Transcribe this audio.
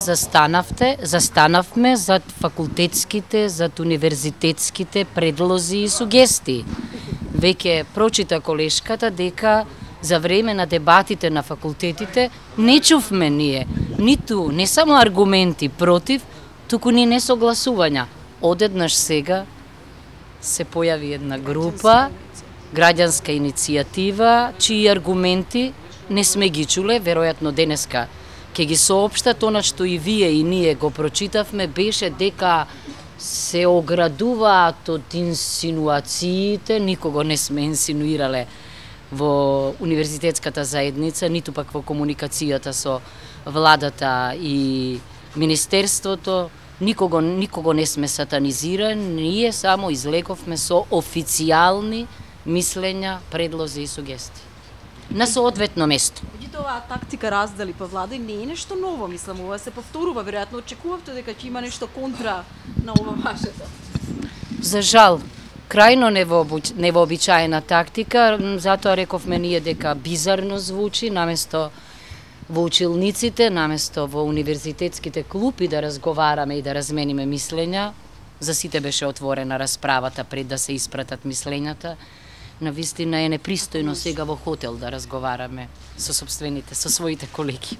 Застанавме зад факултетските, зад универзитетските предлози и сугестии. Веќе прочита колешката дека за време на дебатите на факултетите не чувме ние ниту не само аргументи против, туку ни несогласувања. Одеднаш сега се појави една група, граѓанска иницијатива, чии аргументи не сме ги чуле, веројатно денеска ќе ги соопштат. Она што и вие и ние го прочитавме беше дека се оградуваат од инсинуациите, никого не сме инсинуирале во универзитетската заедница, ниту пак во комуникацијата со владата и министерството, никого не сме сатанизирани, ние само излековме со официјални мислења, предлози и сугестии на соодветно место. Оваа тактика раздели па влада не е нешто ново, мислам, ова се повторува, веројатно очекувавте дека ќе има нешто контра на ова вашето. За жал, крајно невообичаена тактика, затоа рековме ние дека бизарно звучи, наместо во училниците, наместо во универзитетските клупи да разговараме и да размениме мислења. За сите беше отворена расправата пред да се испратат мислењата. Навистина е непристојно сега во хотел да разговараме со своите колеги.